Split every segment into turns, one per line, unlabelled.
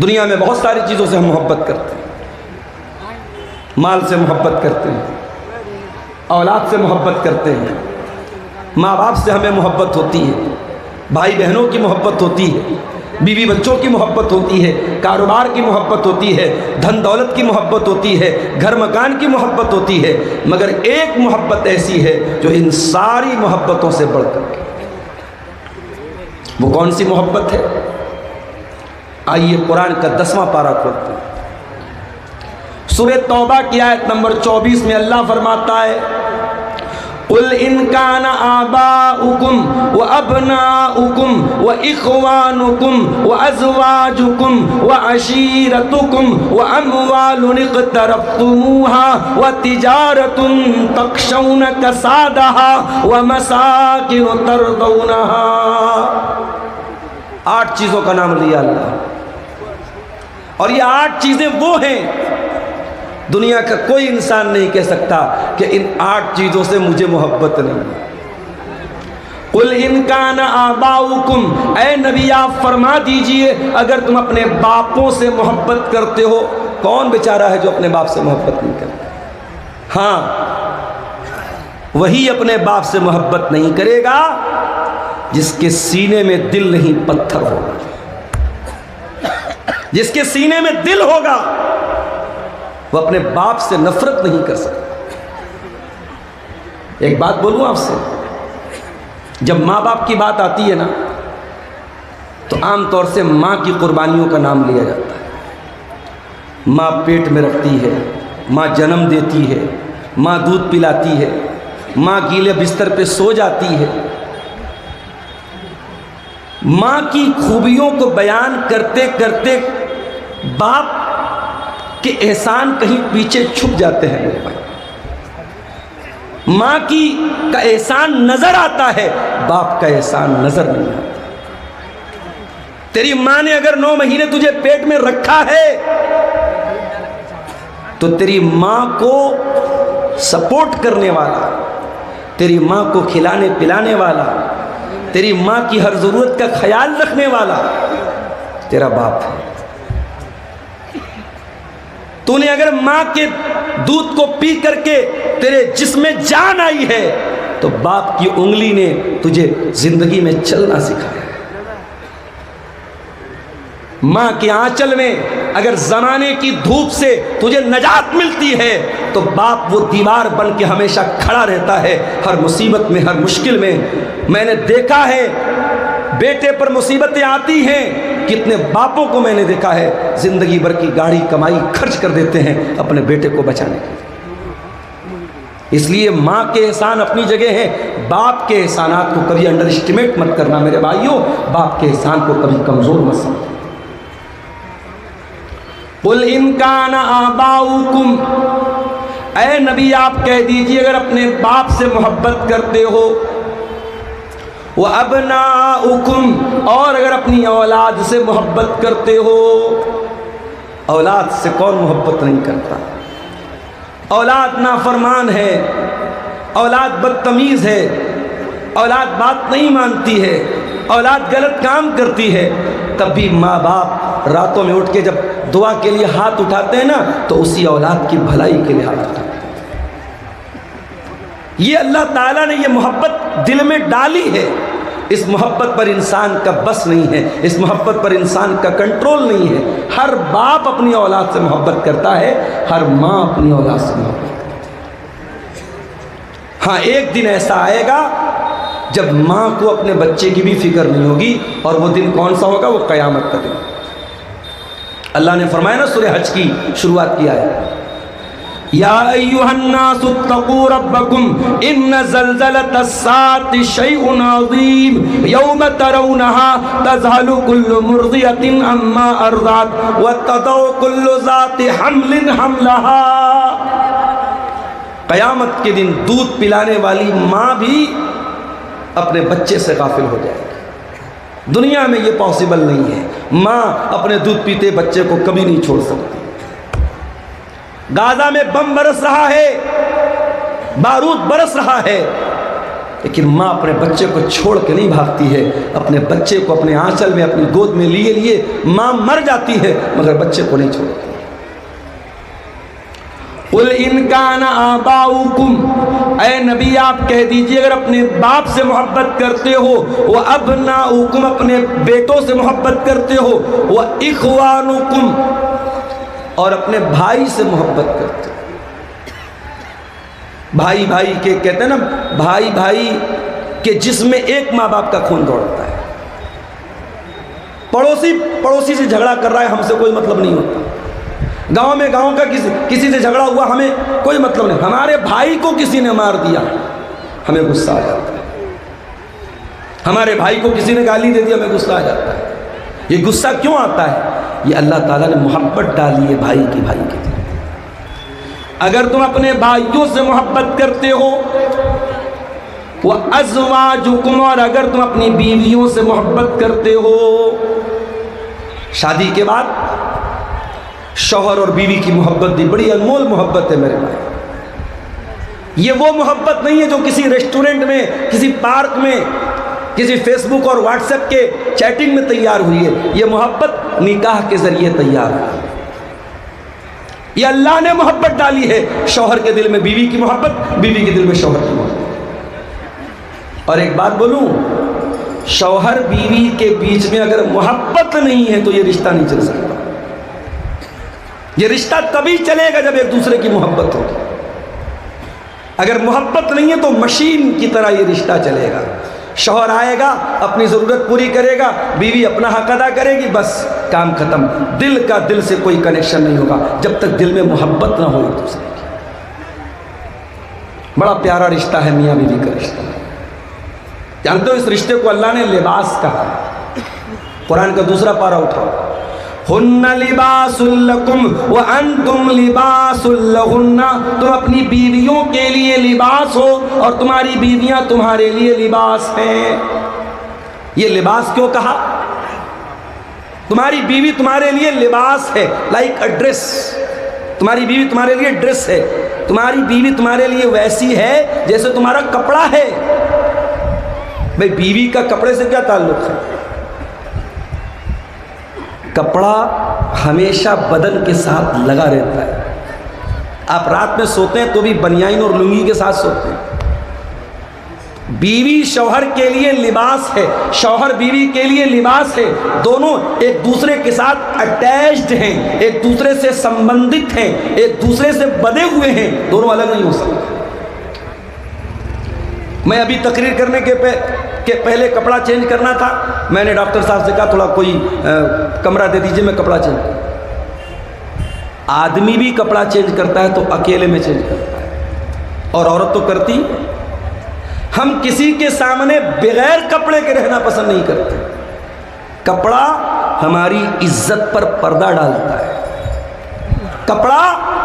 दुनिया में बहुत सारी चीज़ों से हम मोहब्बत करते हैं। माल से मोहब्बत करते हैं, औलाद से मोहब्बत करते हैं, माँ बाप से हमें मोहब्बत होती है, भाई बहनों की मोहब्बत होती है, बीवी बच्चों की मोहब्बत होती है, कारोबार की मोहब्बत होती है, धन दौलत की मोहब्बत होती है, घर मकान की मोहब्बत होती है। मगर एक मोहब्बत ऐसी है जो इन सारी मोहब्बतों से बढ़कर के, वो कौन सी मोहब्बत है? आइए कुरान का 10वां पारा खोलते हैं। सूरह तौबा की आयत नंबर 24 में अल्लाह फरमाता है, कुल इनकान आबाउकुम व अबनाउकुम व इख्वानुकुम व अज़वाजुकुम व अशीरतुकुम व अमवालुन इक़्तरफ़्तुमूहा व तिजारतुन तख़शौन कसादहा व मसाकिन तर्दौनहा। 8 चीज़ों का नाम लिया अल्लाह, और ये 8 चीज़ें वो हैं दुनिया का कोई इंसान नहीं कह सकता कि इन 8 चीज़ों से मुझे मोहब्बत नहीं है। कुल इनकान आबाउकुम, ऐ नबी आप फरमा दीजिए अगर तुम अपने बापों से मोहब्बत करते हो। कौन बेचारा है जो अपने बाप से मोहब्बत नहीं करता? हाँ, वही अपने बाप से मोहब्बत नहीं करेगा जिसके सीने में दिल नहीं पत्थर होगा। जिसके सीने में दिल होगा वो अपने बाप से नफरत नहीं कर सकता। एक बात बोलूं आपसे, जब माँ बाप की बात आती है ना, तो आमतौर से माँ की कुर्बानियों का नाम लिया जाता है। माँ पेट में रखती है, माँ जन्म देती है, माँ दूध पिलाती है, माँ गीले बिस्तर पे सो जाती है। माँ की खूबियों को बयान करते करते बाप के एहसान कहीं पीछे छुप जाते हैं मेरे भाई। माँ की का एहसान नजर आता है, बाप का एहसान नजर नहीं आता। तेरी माँ ने अगर 9 महीने तुझे पेट में रखा है तो तेरी माँ को सपोर्ट करने वाला, तेरी माँ को खिलाने पिलाने वाला, तेरी माँ की हर जरूरत का ख्याल रखने वाला तेरा बाप है। तूने अगर माँ के दूध को पी करके तेरे जिस्म में जान आई है तो बाप की उंगली ने तुझे जिंदगी में चलना सिखाया। माँ के आंचल में अगर जमाने की धूप से तुझे नजात मिलती है तो बाप वो दीवार बन के हमेशा खड़ा रहता है हर मुसीबत में, हर मुश्किल में। मैंने देखा है बेटे पर मुसीबतें आती हैं, कितने बापों को मैंने देखा है जिंदगी भर की गाड़ी कमाई खर्च कर देते हैं अपने बेटे को बचाने के लिए। इसलिए माँ के एहसान अपनी जगह है, बाप के एहसानात को कभी अंडर एस्टिमेट मत करना मेरे भाइयों, बाप के एहसान को कभी कमजोर मत समझो। कुल इनकान आबाउकुम, ऐ नबी आप कह दीजिए अगर अपने बाप से मोहब्बत करते हो, वो अबनाउकुम, और अगर अपनी औलाद से मोहब्बत करते हो। औलाद से कौन मोहब्बत नहीं करता? औलाद नाफरमान है, औलाद बदतमीज़ है, औलाद बात नहीं मानती है, औलाद गलत काम करती है, तब भी माँ बाप रातों में उठ के जब दुआ के लिए हाथ उठाते हैं ना तो उसी औलाद की भलाई के लिए हाथ उठाते हैं। ये अल्लाह ताला ने ये मोहब्बत दिल में डाली है। इस मोहब्बत पर इंसान का बस नहीं है, इस मोहब्बत पर इंसान का कंट्रोल नहीं है। हर बाप अपनी औलाद से मोहब्बत करता है, हर माँ अपनी औलाद से मोहब्बत करती है। हाँ, एक दिन ऐसा आएगा जब माँ को अपने बच्चे की भी फिक्र नहीं होगी, और वो दिन कौन सा होगा? वो क़यामत का दिन। अल्लाह ने फरमाया ना सूरह हज की शुरुआत किया है, या अय्युहन्नासु इत्तक़ू रब्बकुम इन्न ज़ल्ज़लतस्साअति शैउन अज़ीम यौम तरौनहा तज़हलु कुल्लु मुर्दियतिन अम्मा अर्ज़अत व तदउ कुल्लु ज़ाति हम्लिन हम्लहा। क़यामत के दिन दूध पिलाने वाली माँ भी अपने बच्चे से गाफिल हो जाएगी। दुनिया में ये पॉसिबल नहीं है। माँ अपने दूध पीते बच्चे को कभी नहीं छोड़ सकती। गाजा में बम बरस रहा है, बारूद बरस रहा है, लेकिन माँ अपने बच्चे को छोड़ के नहीं भागती है, अपने बच्चे को अपने आंचल में अपनी गोद में लिए लिए माँ मर जाती है मगर बच्चे को नहीं छोड़ती। उल इनकान आबाउकुम, ऐ नबी आप कह दीजिए अगर अपने बाप से मोहब्बत करते हो, वह अबनाउकुम अपने बेटों से मोहब्बत करते हो, वह इखवानुकुम और अपने भाई से मोहब्बत करते हो। भाई भाई के कहते हैं ना, भाई भाई के जिसमें एक माँ बाप का खून दौड़ता है। पड़ोसी पड़ोसी से झगड़ा कर रहा है, हमसे कोई मतलब नहीं होता। गांव में गांव का किसी से झगड़ा हुआ, हमें कोई मतलब नहीं। हमारे भाई को किसी ने मार दिया, हमें गुस्सा आ जाता है। हमारे भाई को किसी ने गाली दे दी, हमें गुस्सा आ जाता है। ये गुस्सा क्यों आता है? ये अल्लाह ताला ने मोहब्बत डाली है भाई की भाई के दिल। अगर तुम अपने भाइयों से मोहब्बत करते हो, वह अज़वाजुकुम, और अगर तुम अपनी बीवियों से मोहब्बत करते हो, शादी के बाद शौहर और बीवी की मोहब्बत भी बड़ी अनमोल मोहब्बत है मेरे भाई। ये वो मोहब्बत नहीं है जो किसी रेस्टोरेंट में, किसी पार्क में, किसी फेसबुक और व्हाट्सएप के चैटिंग में तैयार हुई है। ये मोहब्बत निकाह के जरिए तैयार हुई। ये अल्लाह ने मोहब्बत डाली है, शौहर के दिल में बीवी की मोहब्बत, बीवी के दिल में शौहर की मोहब्बत। और एक बात बोलूं, शौहर बीवी के बीच में अगर मोहब्बत नहीं है तो ये रिश्ता नहीं चल सकता। ये रिश्ता तभी चलेगा जब एक दूसरे की मोहब्बत होगी। अगर मोहब्बत नहीं है तो मशीन की तरह ये रिश्ता चलेगा। शौहर आएगा, अपनी ज़रूरत पूरी करेगा, बीवी अपना हक अदा करेगी, बस काम खत्म। दिल का दिल से कोई कनेक्शन नहीं होगा जब तक दिल में मोहब्बत ना हो एक दूसरे की। बड़ा प्यारा रिश्ता है मियाँ बीवी का रिश्ता। जानते हो इस रिश्ते को अल्लाह ने लिबास कहा। कुरान का दूसरा पारा उठाओ, हुन्ना लिबासुल लकुम व अंतुम लिबासुल लहुन्ना, तुम अपनी बीवियों के लिए लिबास हो और तुम्हारी बीवियां तुम्हारे लिए लिबास हैं। ये लिबास क्यों कहा? तुम्हारी बीवी तुम्हारे लिए लिबास है, लाइक अ ड्रेस। तुम्हारी बीवी तुम्हारे लिए ड्रेस है। तुम्हारी बीवी तुम्हारे लिए वैसी है जैसे तुम्हारा कपड़ा है। भाई बीवी का कपड़े से क्या ताल्लुक है? कपड़ा हमेशा बदन के साथ लगा रहता है। आप रात में सोते हैं तो भी बनियाइन और लुंगी के साथ सोते हैं। बीवी शौहर के लिए लिबास है, शौहर बीवी के लिए लिबास है। दोनों एक दूसरे के साथ अटैच्ड हैं, एक दूसरे से संबंधित हैं, एक दूसरे से बंधे हुए हैं। दोनों अलग नहीं हो सकते। मैं अभी तकरीर करने के पहले कपड़ा चेंज करना था। मैंने डॉक्टर साहब से कहा थोड़ा कोई कमरा दे दीजिए, मैं कपड़ा चेंज करूं। आदमी भी कपड़ा चेंज करता है तो अकेले में चेंज करता है, और औरत तो करती। हम किसी के सामने बगैर कपड़े के रहना पसंद नहीं करते। कपड़ा हमारी इज्जत पर पर्दा डालता है। कपड़ा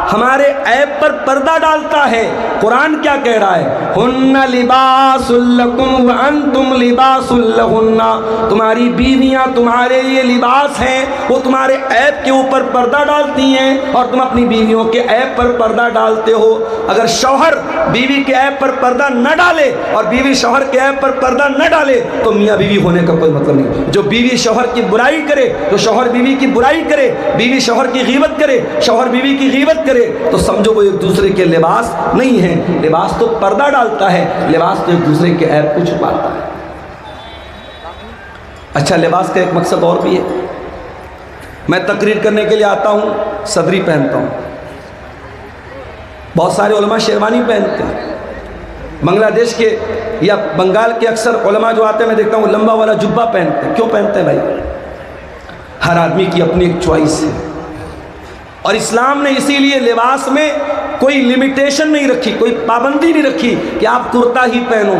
हमारे ऐब पर पर्दा डालता है। कुरान क्या कह रहा है? हुन्ना लिबासुल लकुम व अंतुम लिबासुल लहुन्ना, तुम्हारी बीवियां तुम्हारे लिए लिबास हैं। वो तुम्हारे ऐब के ऊपर पर्दा डालती हैं और तुम अपनी बीवियों के ऐब पर पर्दा डालते हो। अगर शौहर बीवी के ऐब पर पर्दा न डाले और बीवी शौहर के ऐब पर पर्दा न डाले तो मियाँ बीवी होने का कोई मतलब नहीं। जो बीवी शौहर की बुराई करे, जो शौहर बीवी की बुराई करे, बीवी शौहर की गीबत करे, शौहर बीवी की गीबत करे, तो समझो वो एक दूसरे के लिबास नहीं है। लिबास तो पर्दा डालता है, लिबास तो एक दूसरे के ऐब को छुपाता है। अच्छा, लिबास का एक मकसद और भी है। मैं तकरीर करने के लिए आता हूँ, सदरी पहनता हूँ। बहुत सारे उलमा शेरवानी पहनते हैं। बांग्लादेश के या बंगाल के अक्सर उलमा जो आते हैं, मैं देखता हूँ लंबा वाला जुब्बा पहनते हैं। क्यों पहनते हैं भाई? हर आदमी की अपनी एक चॉइस है, और इस्लाम ने इसीलिए लिबास में कोई लिमिटेशन नहीं रखी, कोई पाबंदी नहीं रखी कि आप कुर्ता ही पहनो,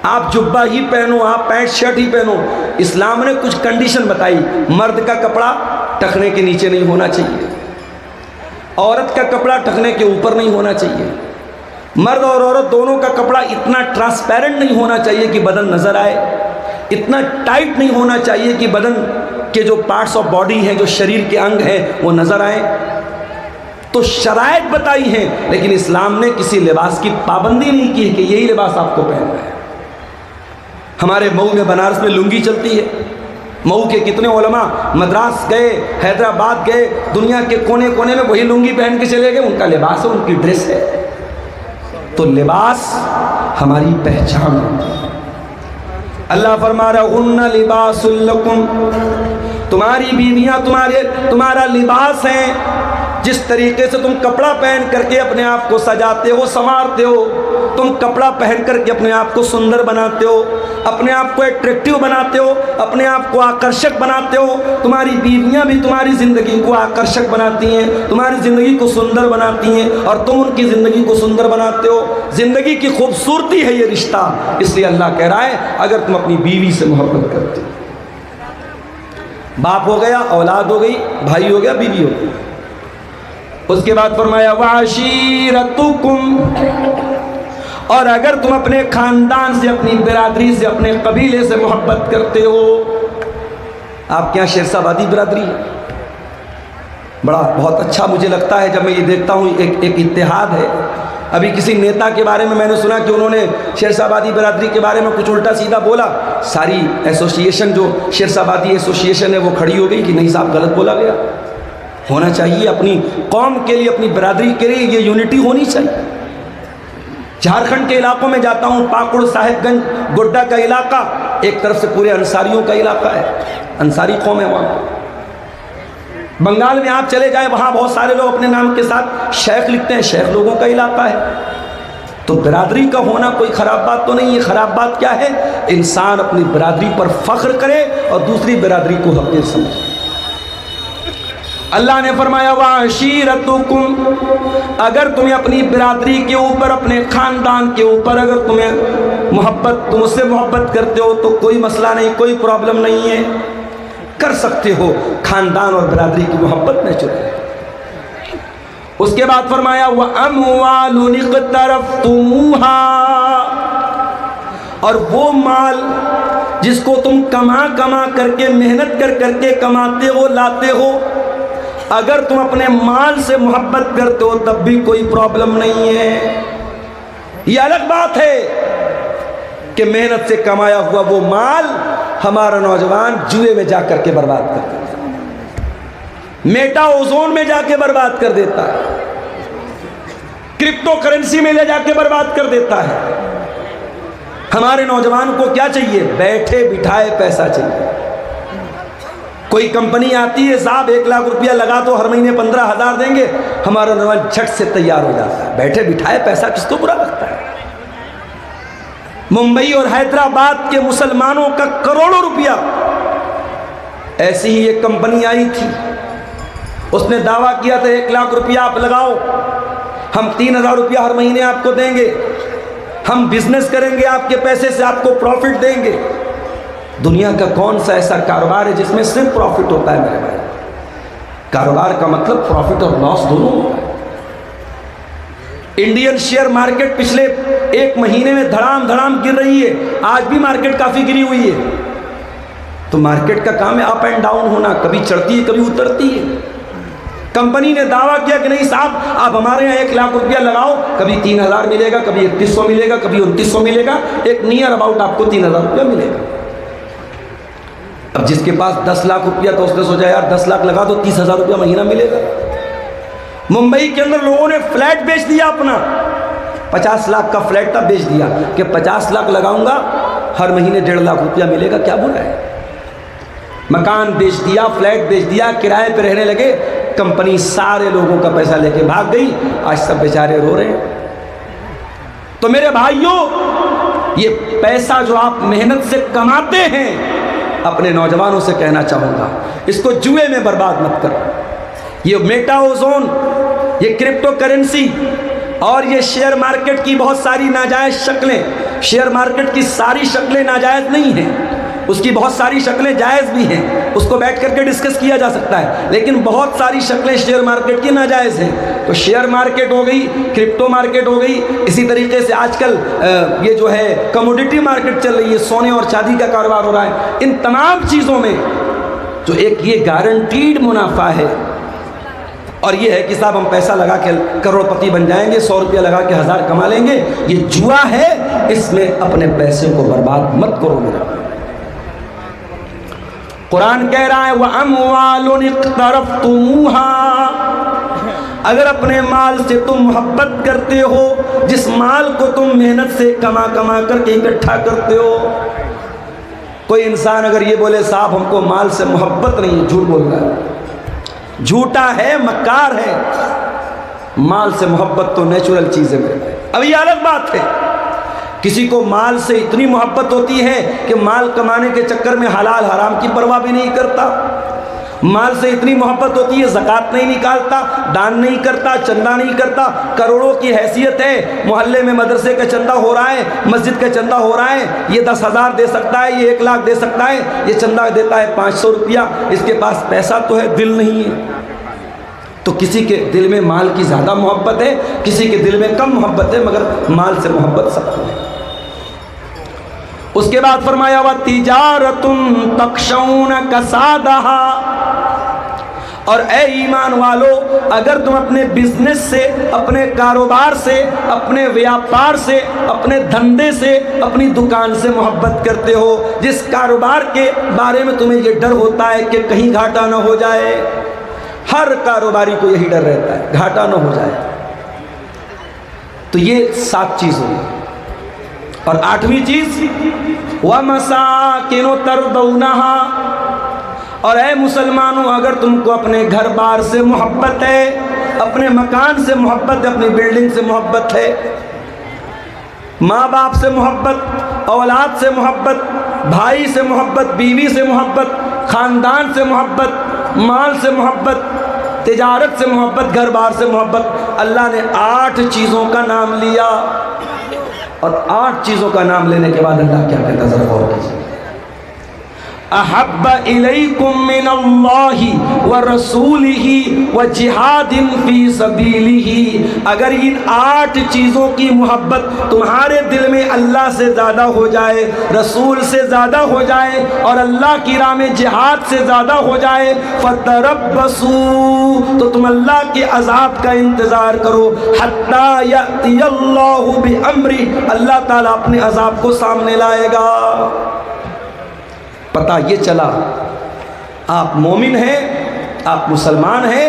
आप जुब्बा ही पहनो, आप पैंट शर्ट ही पहनो। इस्लाम ने कुछ कंडीशन बताई। मर्द का कपड़ा टखने के नीचे नहीं होना चाहिए, औरत का कपड़ा टखने के ऊपर नहीं होना चाहिए, मर्द और औरत दोनों का कपड़ा इतना ट्रांसपेरेंट नहीं होना चाहिए कि बदन नजर आए, इतना टाइट नहीं होना चाहिए कि बदन के जो पार्ट्स ऑफ बॉडी हैं, जो शरीर के अंग हैं, वो नजर आए। तो शराइत बताई हैं, लेकिन इस्लाम ने किसी लिबास की पाबंदी नहीं की है कि यही लिबास आपको पहनना है। हमारे मऊ में, बनारस में लुंगी चलती है। मऊ के कितने उलमा मद्रास गए, हैदराबाद गए, दुनिया के कोने कोने में वही लुंगी पहन के चले गए। उनका लिबास है, उनकी ड्रेस है। तो लिबास हमारी पहचान है। अल्लाह फरमा रहा उन्ना लिबासुल लकुम, तुम्हारी बीवियां तुम्हारा लिबास हैं। जिस तरीके से तुम कपड़ा पहन करके अपने आप को सजाते हो, संवारते हो, तुम कपड़ा पहन करके अपने आप को सुंदर बनाते हो, अपने आप को अट्रैक्टिव बनाते हो, अपने आप को आकर्षक बनाते हो। तुम्हारी बीवियां भी तुम्हारी ज़िंदगी को आकर्षक बनाती हैं, तुम्हारी ज़िंदगी को सुंदर बनाती हैं, और तुम उनकी ज़िंदगी को सुंदर बनाते हो। ज़िंदगी की खूबसूरती है ये रिश्ता। इसलिए अल्लाह कह रहा है अगर तुम अपनी बीवी से मोहब्बत करते हो, बाप हो गया, औलाद हो गई, भाई हो गया, बीवी हो गई। उसके बाद फरमाया वाशीरतुकुम, और अगर तुम अपने खानदान से, अपनी बिरादरी से, अपने कबीले से मोहब्बत करते हो। आपके यहाँ शेरशाबादी बिरादरी है, बड़ा बहुत अच्छा मुझे लगता है जब मैं ये देखता हूँ। एक इत्तेहाद है। अभी किसी नेता के बारे में मैंने सुना कि उन्होंने शेरशाबादी बिरादरी के बारे में कुछ उल्टा सीधा बोला। सारी एसोसिएशन, जो शेरशाबादी एसोसिएशन है, वो खड़ी हो गई कि नहीं साहब गलत बोला गया। होना चाहिए अपनी कौम के लिए, अपनी बिरादरी के लिए ये यूनिटी होनी चाहिए। झारखंड के इलाकों में जाता हूँ, पाकुड़, साहेबगंज, गोड्डा का इलाका एक तरफ से पूरे अंसारियों का इलाका है, अंसारी कौम है वहाँ। बंगाल में आप चले जाए, वहाँ बहुत सारे लोग अपने नाम के साथ शेख लिखते हैं, शेख लोगों का इलाका है। तो बिरादरी का होना कोई ख़राब बात तो नहीं है। ख़राब बात क्या है? इंसान अपनी बिरादरी पर फ़ख्र करे और दूसरी बिरादरी को हक़ीर समझे। अल्लाह ने फरमाया वाशीरतुकुम, अगर तुम्हें अपनी बिरादरी के ऊपर, अपने ख़ानदान के ऊपर अगर तुम्हें मोहब्बत, तुम उससे मोहब्बत करते हो तो कोई मसला नहीं, कोई प्रॉब्लम नहीं है, कर सकते हो। ख़ानदान और बिरादरी की मोहब्बत नेचुरल है। उसके बाद फरमाया व अमवालुन इक़्तरफ़्तुमूहा, और वो माल जिसको तुम कमा कमा करके, मेहनत कर करके कमाते हो, लाते हो, अगर तुम अपने माल से मोहब्बत करते हो तब भी कोई प्रॉब्लम नहीं है। ये अलग बात है कि मेहनत से कमाया हुआ वो माल हमारा नौजवान जुए में जा करके बर्बाद कर देता है, मेटा ओजोन में जाके बर्बाद कर देता है, क्रिप्टो करेंसी में ले जाके बर्बाद कर देता है। हमारे नौजवान को क्या चाहिए? बैठे बिठाए पैसा चाहिए। कोई कंपनी आती है, साहब 1 लाख रुपया लगा तो हर महीने 15,000 देंगे, हमारा नौजवान झट से तैयार हो जाता है। बैठे बिठाए पैसा किसको बुरा लगता है? मुंबई और हैदराबाद के मुसलमानों का करोड़ों रुपया, ऐसी ही एक कंपनी आई थी, उसने दावा किया था 1 लाख रुपया आप लगाओ, हम 3,000 रुपया हर महीने आपको देंगे, हम बिजनेस करेंगे, आपके पैसे से आपको प्रॉफिट देंगे। दुनिया का कौन सा ऐसा कारोबार है जिसमें सिर्फ प्रॉफिट होता है मेरे भाई? कारोबार का मतलब प्रॉफिट और लॉस दोनों होता है। इंडियन शेयर मार्केट पिछले 1 महीने में धड़ाम धड़ाम गिर रही है, आज भी मार्केट काफ़ी गिरी हुई है। तो मार्केट का काम है अप एंड डाउन होना, कभी चढ़ती है कभी उतरती है। कंपनी ने दावा किया कि नहीं साहब आप हमारे यहाँ 1 लाख रुपया लगाओ, कभी 3,000 मिलेगा, कभी 3,100 मिलेगा, कभी 2,900 मिलेगा, एक नियर अबाउट आपको 3,000 रुपया मिलेगा। अब जिसके पास 10 लाख रुपया तो उसने सोचा यार 10 लाख लगा दो, 30,000 रुपया महीना मिलेगा। मुंबई के अंदर लोगों ने फ्लैट बेच दिया अपना, 50 लाख का फ्लैट था, बेच दिया कि 50 लाख लगाऊंगा, हर महीने 1.5 लाख रुपया मिलेगा, क्या बुरा है। मकान बेच दिया, फ्लैट बेच दिया, किराए पे रहने लगे। कंपनी सारे लोगों का पैसा लेके भाग गई, आज सब बेचारे रो रहे हैं। तो मेरे भाइयों, ये पैसा जो आप मेहनत से कमाते हैं, अपने नौजवानों से कहना चाहूँगा इसको जुए में बर्बाद मत करो। ये मेटा ओजोन, ये क्रिप्टो करेंसी और ये शेयर मार्केट की बहुत सारी नाजायज़ शक्लें, शेयर मार्केट की सारी शक्लें नाजायज़ नहीं हैं, उसकी बहुत सारी शक्लें जायज़ भी हैं, उसको बैठ करके डिस्कस किया जा सकता है, लेकिन बहुत सारी शक्लें शेयर मार्केट की नाजायज़ हैं। तो शेयर मार्केट हो गई, क्रिप्टो मार्केट हो गई, इसी तरीके से आजकल ये जो है कमोडिटी मार्केट चल रही है, सोने और चांदी का कारोबार हो रहा है। इन तमाम चीज़ों में जो एक ये गारंटीड मुनाफा है और ये है कि साहब हम पैसा लगा के करोड़पति बन जाएंगे, 100 रुपया लगा के 1000 कमा लेंगे। ये जुआ है, इसमें अपने पैसे को बर्बाद मत करो मेरे। कुरान कह रहा है वह अमवालुन इक़्तरफ़्तुमूहा, अगर अपने माल से तुम मोहब्बत करते हो, जिस माल को तुम मेहनत से कमा कमा करके इकट्ठा करते हो। कोई इंसान अगर ये बोले साहब हमको माल से मोहब्बत नहीं, झूठ बोल रहा है, झूठा है, मक्कार है। माल से मोहब्बत तो नेचुरल चीज़ है मेरे भाई। अब ये अलग बात है, किसी को माल से इतनी मोहब्बत होती है कि माल कमाने के चक्कर में हलाल हराम की परवाह भी नहीं करता। माल से इतनी मोहब्बत होती है, ज़कात नहीं निकालता, दान नहीं करता, चंदा नहीं करता। करोड़ों की हैसियत है, मोहल्ले में मदरसे का चंदा हो रहा है, मस्जिद का चंदा हो रहा है, ये 10,000 दे सकता है, ये 1 लाख दे सकता है, ये चंदा देता है 500 रुपया। इसके पास पैसा तो है, दिल नहीं है। तो किसी के दिल में माल की ज़्यादा मोहब्बत है, किसी के दिल में कम मोहब्बत है, मगर माल से मोहब्बत सबको है। उसके बाद फरमाया व तिजारतुन तख्शौन कसादहा, और ए ईमान वालो, अगर तुम अपने बिजनेस से, अपने कारोबार से, अपने व्यापार से, अपने धंधे से, अपनी दुकान से मोहब्बत करते हो, जिस कारोबार के बारे में तुम्हें ये डर होता है कि कहीं घाटा ना हो जाए, हर कारोबारी को यही डर रहता है घाटा ना हो जाए, तो ये 7 चीज़ होगी। और 8वीं चीज़ व मसाकिन तरदौनहा, और ऐ मुसलमानों, अगर तुमको अपने घर बार से मोहब्बत है, अपने मकान से मोहब्बत है, अपनी बिल्डिंग से मोहब्बत है, माँ बाप से मोहब्बत, औलाद से मोहब्बत, भाई से मोहब्बत, बीवी से मोहब्बत, ख़ानदान से मोहब्बत, माल से मोहब्बत, तिजारत से मोहब्बत, घर बार से मोहब्बत। अल्लाह ने 8 चीज़ों का नाम लिया, और 8 चीज़ों का नाम लेने के बाद अल्लाह क्या कहता है, ज़रा गौर कीजिए। अहब्ब इलैकुम मिनल्लाहि व रसूलिही व जिहादिन फी सबीलिही, अगर इन 8 चीज़ों की मोहब्बत तुम्हारे दिल में अल्लाह से ज़्यादा हो जाए, रसूल से ज़्यादा हो जाए, और अल्लाह की राह में जिहाद से ज़्यादा हो जाए, फतरब्बसू, तो तुम अल्लाह के अज़ाब का इंतज़ार करो, हत्ता यअतियल्लाहु बिअम्री, अल्लाह ताला अपने अज़ाब को सामने लाएगा। पता ये चला आप मोमिन हैं, आप मुसलमान हैं,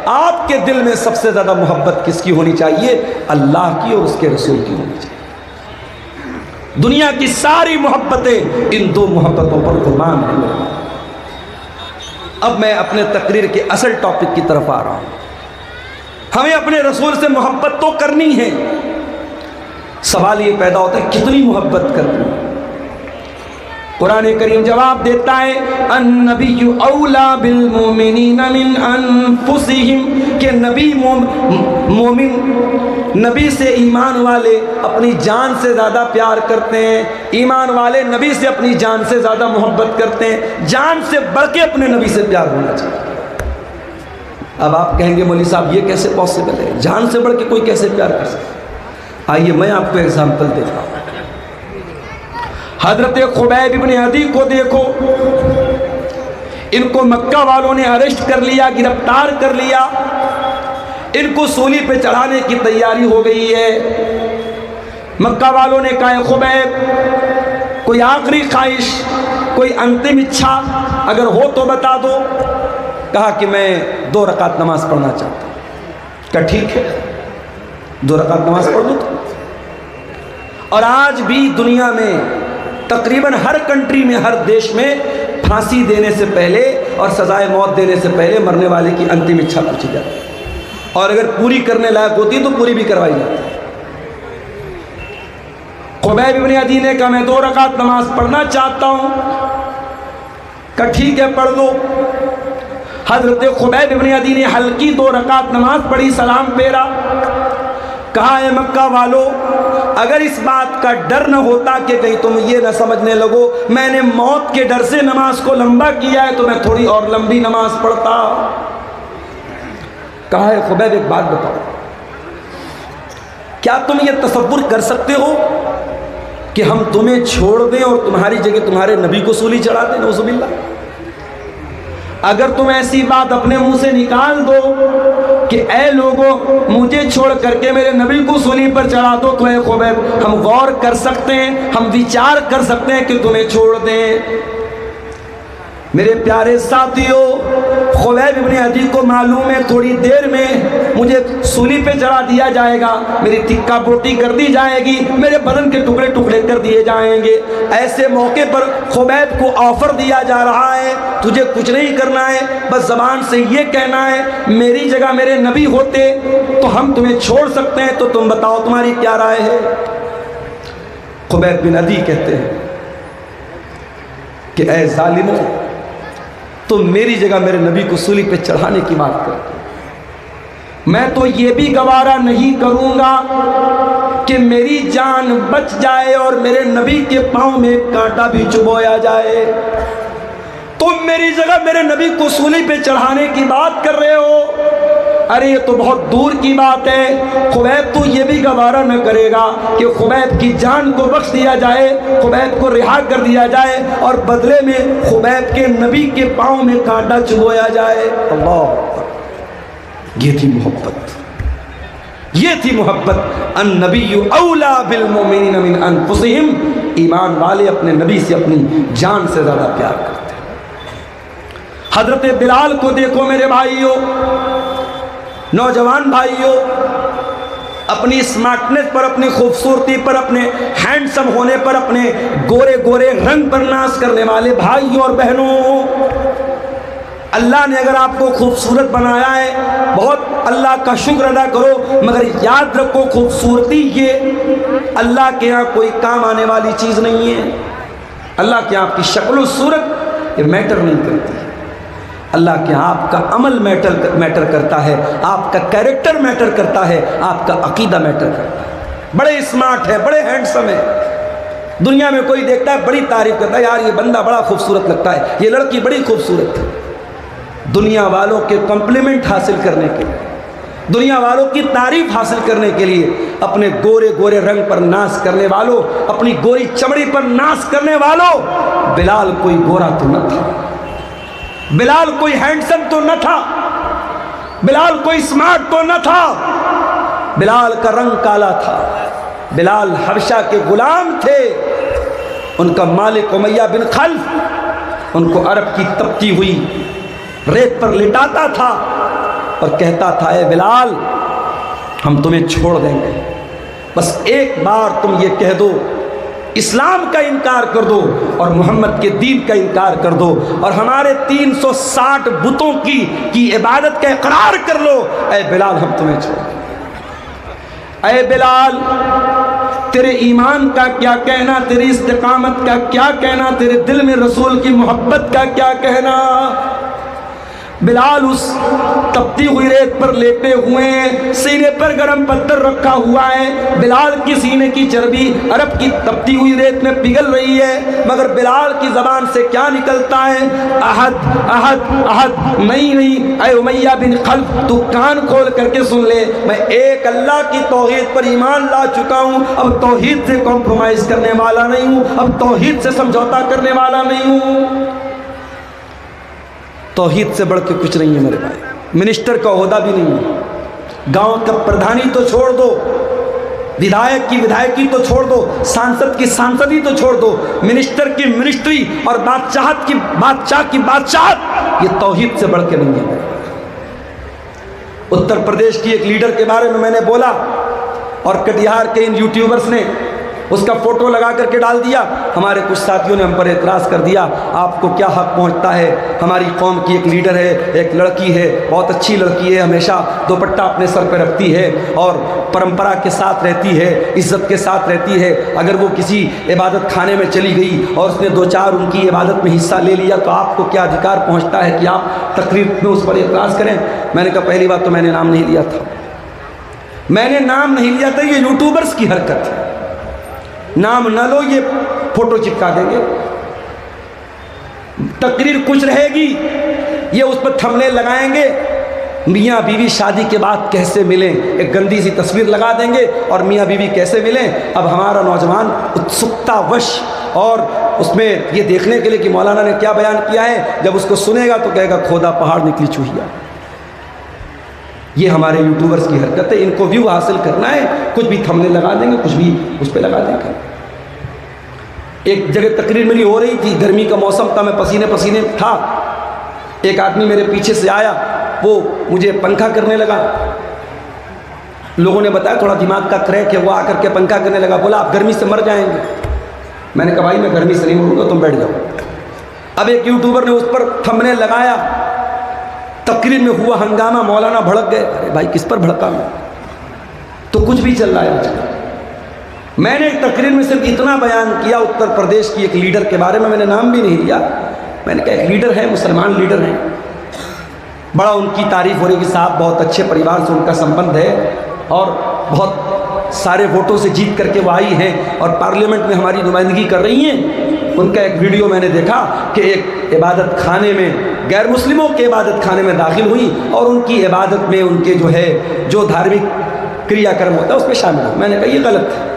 आपके दिल में सबसे ज़्यादा मोहब्बत किसकी होनी चाहिए? अल्लाह की और उसके रसूल की होनी चाहिए। दुनिया की सारी मोहब्बतें इन 2 मोहब्बतों पर कुर्बान हैं। अब मैं अपने तकरीर के असल टॉपिक की तरफ आ रहा हूँ। हमें अपने रसूल से मोहब्बत तो करनी है, सवाल ये पैदा होता है कितनी मोहब्बत करनी है। कुरान करीम जवाब देता है अन्नबिय्यु औला बिल मोमिनीना मिन अनफुसिहिम, के नबी मोमिन नबी से ईमान वाले अपनी जान से ज़्यादा प्यार करते हैं, ईमान वाले नबी से अपनी जान से ज़्यादा मोहब्बत करते हैं, जान से बढ़ के अपने नबी से प्यार होना चाहिए। अब आप कहेंगे मौलवी साहब ये कैसे पॉसिबल है, जान से बढ़ के कोई कैसे प्यार कर सकता? आइए मैं आपको एग्जाम्पल देता हूँ। हजरत खुबैब इब्न अदी को देखो, इनको मक्का वालों ने अरेस्ट कर लिया, गिरफ्तार कर लिया, इनको सूली पे चढ़ाने की तैयारी हो गई है। मक्का वालों ने कहा खुबैब कोई आखिरी ख्वाहिश, कोई अंतिम इच्छा अगर हो तो बता दो। कहा कि मैं 2 रकात नमाज पढ़ना चाहता हूँ। क्या ठीक है, 2 रकात नमाज पढ़ दो। और आज भी दुनिया में तकरीबन हर कंट्री में, हर देश में फांसी देने से पहले और सजाए मौत देने से पहले मरने वाले की अंतिम इच्छा पूछी जाती है, और अगर पूरी करने लायक होती तो पूरी भी करवाई जाती है। खुबैब इब्न अदी ने कहा मैं 2 रकात नमाज पढ़ना चाहता हूँ। कहा ठीक है पढ़ दो। हजरत खुबैब इब्न अदी ने हल्की 2 रकात नमाज पढ़ी, सलाम फेरा। कहा है मक्का वालों, अगर इस बात का डर न होता कि कहीं तुम ये न समझने लगो मैंने मौत के डर से नमाज को लंबा किया है, तो मैं थोड़ी और लंबी नमाज पढ़ता। कहा है खुबैब एक बात बताओ, क्या तुम ये तसव्वुर कर सकते हो कि हम तुम्हें छोड़ दें और तुम्हारी जगह तुम्हारे नबी को सूली चढ़ा दें? नऊज़ुबिल्लाह। अगर तुम ऐसी बात अपने मुंह से निकाल दो कि ऐ लोगों, मुझे छोड़ करके मेरे नबी को सूली पर चढ़ा दो तो ऐ खुबैब, हम गौर कर सकते हैं, हम विचार कर सकते हैं कि तुम्हें छोड़ दें। मेरे प्यारे साथियों, खुबैब इब्ने अदी को मालूम है थोड़ी देर में मुझे सूली पे चढ़ा दिया जाएगा, मेरी तिक्का बोटी कर दी जाएगी, मेरे बदन के टुकड़े टुकड़े कर दिए जाएंगे। ऐसे मौके पर खुबैब को ऑफर दिया जा रहा है, तुझे कुछ नहीं करना है, बस ज़बान से ये कहना है मेरी जगह मेरे नबी होते तो हम तुम्हें छोड़ सकते हैं, तो तुम बताओ तुम्हारी क्या राय है। खुबैब बिन अदी कहते हैं कि ऐ जालिमों, तुम मेरी जगह मेरे नबी को सूली पे चढ़ाने की बात करते हो, मैं तो ये भी गवारा नहीं करूंगा कि मेरी जान बच जाए और मेरे नबी के पांव में कांटा भी चुभोया जाए। तुम मेरी जगह मेरे नबी को सूली पे चढ़ाने की बात कर रहे हो, अरे ये तो बहुत दूर की बात है। खुबैब तो ये भी गवारा न करेगा कि खुबैब की जान को बख्श दिया जाए, खुबैब को रिहा कर दिया जाए और बदले में खुबैब के नबी के पांव में कांटा चुभोया जाए। अल्लाह, ये थी मोहब्बत, ये थी मोहब्बत। अन नबिय्यु औला बिल मोमिनीन मिन अनफुसिहिम, ईमान वाले अपने नबी से अपनी जान से ज़्यादा प्यार करते हैं। हजरत बिलाल को देखो मेरे भाइयों, नौजवान भाइयों, अपनी स्मार्टनेस पर, अपनी खूबसूरती पर, अपने हैंडसम होने पर, अपने गोरे गोरे रंग पर नाश करने वाले भाइयों और बहनों, अल्लाह ने अगर आपको खूबसूरत बनाया है, बहुत अल्लाह का शुक्र अदा करो, मगर याद रखो खूबसूरती ये अल्लाह के यहाँ कोई काम आने वाली चीज़ नहीं है। अल्लाह के यहाँ आपकी शक्ल सूरत ये मैटर नहीं करती, अल्लाह के यहाँ आपका अमल मैटर करता है, आपका कैरेक्टर मैटर करता है, आपका अकीदा मैटर करता है। बड़े स्मार्ट है, बड़े हैंडसम है, दुनिया में कोई देखता है बड़ी तारीफ करता है, यार ये बंदा बड़ा खूबसूरत लगता है, ये लड़की बड़ी खूबसूरत है। दुनिया वालों के कॉम्प्लीमेंट हासिल करने के लिए, दुनिया वालों की तारीफ हासिल करने के लिए अपने गोरे गोरे रंग पर नाश करने वालों, अपनी गोरी चमड़ी पर नाश करने वालों, बिलाल कोई गोरा तो न था, बिलाल कोई हैंडसम तो न था, बिलाल कोई स्मार्ट तो न था, बिलाल का रंग काला था। बिलाल हबशा के गुलाम थे, उनका मालिक उमैया बिन खल्फ उनको अरब की तपती हुई रेत पर लिटाता था और कहता था, ए बिलाल हम तुम्हें छोड़ देंगे, बस एक बार तुम ये कह दो इस्लाम का इनकार कर दो और मोहम्मद के दीन का इनकार कर दो और हमारे 360 बुतों की इबादत का इकरार कर लो, ऐ बिलाल हम तुम्हें छोड़। ऐ बिलाल, तेरे ईमान का क्या कहना, तेरी इस्तिकामत का क्या कहना, तेरे दिल में रसूल की मोहब्बत का क्या कहना। बिलाल उस तपती हुई रेत पर लेटे हुए हैं, सीने पर गरम पत्थर रखा हुआ है, बिलाल की सीने की चर्बी अरब की तपती हुई रेत में पिघल रही है, मगर बिलाल की ज़बान से क्या निकलता है, अहद अहद अहद, नहीं नहीं, ऐ उमैया बिन खल्फ तू कान खोल करके सुन ले, मैं एक अल्लाह की तौहीद पर ईमान ला चुका हूँ, अब तौहीद से कॉम्प्रोमाइज़ करने वाला नहीं हूँ, अब तौहीद से समझौता करने वाला नहीं हूँ। तौहीद से बढ़ के कुछ नहीं है मेरे भाई, मिनिस्टर का ओहदा भी नहीं है, गांव का प्रधानी तो छोड़ दो, विधायक की विधायकी तो छोड़ दो, सांसद की सांसदी तो छोड़ दो, मिनिस्टर की मिनिस्ट्री और बादशाह की बादशाहत, ये तौहीद से बढ़ के नहीं है। उत्तर प्रदेश की एक लीडर के बारे में मैंने बोला और कटिहार के इन यूट्यूबर्स ने उसका फोटो लगा करके डाल दिया, हमारे कुछ साथियों ने हम पर एतराज़ कर दिया, आपको क्या हक पहुंचता है, हमारी कौम की एक लीडर है, एक लड़की है, बहुत अच्छी लड़की है, हमेशा दुपट्टा अपने सर पर रखती है और परंपरा के साथ रहती है, इज्जत के साथ रहती है, अगर वो किसी इबादत खाने में चली गई और उसने दो चार उनकी इबादत में हिस्सा ले लिया तो आपको क्या अधिकार पहुँचता है कि आप तकरीर में उस पर एतराज़ करें। मैंने कहा पहली बात तो मैंने नाम नहीं लिया था, मैंने नाम नहीं लिया था, ये यूट्यूबर्स की हरकत है, नाम न लो ये फोटो चिपका देंगे, तकरीर कुछ रहेगी ये उस पर थंबनेल लगाएंगे, मियाँ बीवी शादी के बाद कैसे मिलें, एक गंदी सी तस्वीर लगा देंगे और मियाँ बीवी कैसे मिलें। अब हमारा नौजवान उत्सुकतावश और उसमें ये देखने के लिए कि मौलाना ने क्या बयान किया है, जब उसको सुनेगा तो कहेगा खोदा पहाड़ निकली चूहिया। ये हमारे यूट्यूबर्स की हरकत है। इनको व्यू हासिल करना है, कुछ भी थंबनेल लगा देंगे, कुछ भी उस पर लगा देंगे। एक जगह तकरीर मेरी हो रही थी, गर्मी का मौसम था, मैं पसीने पसीने था। एक आदमी मेरे पीछे से आया, वो मुझे पंखा करने लगा। लोगों ने बताया थोड़ा दिमाग का क्रैक है, वो आकर के पंखा करने लगा। बोला आप गर्मी से मर जाएंगे। मैंने कहा भाई मैं गर्मी से नहीं मरूंगा, तुम बैठ जाओ। अब एक यूट्यूबर ने उस पर थंबनेल लगाया, तकरीर में हुआ हंगामा, मौलाना भड़क गए। अरे भाई किस पर भड़का मैं? तो कुछ भी चल रहा है आजकल। मैंने एक तकरीर में सिर्फ इतना बयान किया, उत्तर प्रदेश की एक लीडर के बारे में, मैंने नाम भी नहीं लिया। मैंने कहा एक लीडर है, मुसलमान लीडर हैं, बड़ा उनकी तारीफ हो रही कि साहब बहुत अच्छे परिवार से उनका संबंध है और बहुत सारे वोटों से जीत करके वो आई हैं और पार्लियामेंट में हमारी नुमाइंदगी कर रही हैं। उनका एक वीडियो मैंने देखा कि एक इबादत खाने में, गैर मुस्लिमों के इबादत खाने में दाखिल हुई और उनकी इबादत में उनके जो है जो धार्मिक क्रियाक्रम होता है उसमें शामिल हो। मैंने कहा ये गलत है।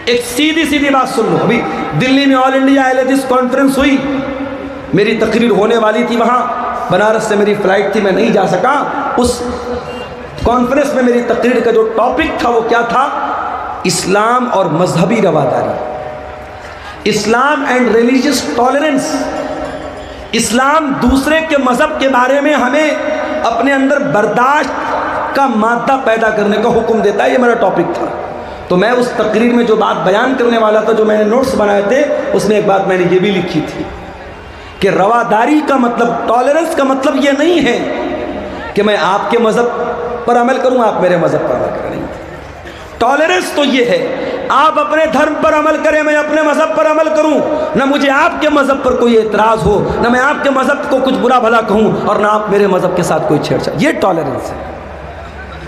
एक सीधी सीधी बात सुन लो, अभी दिल्ली में ऑल इंडिया अहले कॉन्फ्रेंस हुई, मेरी तकरीर होने वाली थी वहाँ, बनारस से मेरी फ़्लाइट थी, मैं नहीं जा सका। उस कॉन्फ्रेंस में मेरी तकरीर का जो टॉपिक था वो क्या था? इस्लाम और मजहबी रवादारी, इस्लाम एंड रिलीजियस टॉलरेंस। इस्लाम दूसरे के मज़हब के बारे में हमें अपने अंदर बर्दाश्त का मादा पैदा करने का हुक्म देता है, ये मेरा टॉपिक था। तो मैं उस तकरीर में जो बात बयान करने वाला था, जो मैंने नोट्स बनाए थे, उसमें एक बात मैंने ये भी लिखी थी कि रवादारी का मतलब, टॉलरेंस का मतलब ये नहीं है कि मैं आपके मज़हब पर अमल करूं, आप मेरे मज़हब पर अमल करें। टॉलरेंस तो ये है आप अपने धर्म पर अमल करें, मैं अपने मज़हब पर अमल करूं, ना मुझे आपके मज़हब पर कोई एतराज़ हो, ना मैं आपके मज़हब को कुछ बुरा भला कहूं और ना आप मेरे मज़हब के साथ कोई छेड़छाड़। ये टॉलरेंस है।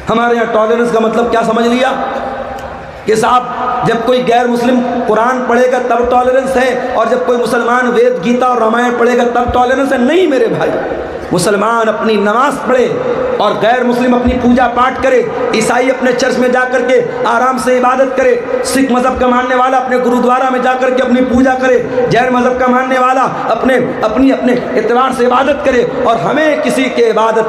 हमारे यहाँ टॉलरेंस का मतलब क्या समझ लिया कि साहब जब कोई गैर मुस्लिम कुरान पढ़ेगा तब टॉलरेंस है और जब कोई मुसलमान वेद गीता और रामायण पढ़ेगा तब टॉलरेंस है। नहीं मेरे भाई, मुसलमान अपनी नमाज पढ़े और गैर मुस्लिम अपनी पूजा पाठ करे, ईसाई अपने चर्च में जा कर के आराम से इबादत करे, सिख मज़हब का मानने वाला अपने गुरुद्वारा में जा कर के अपनी पूजा करे, जैन मज़हब का मानने वाला अपने एतबार से इबादत करे और हमें किसी के इबादत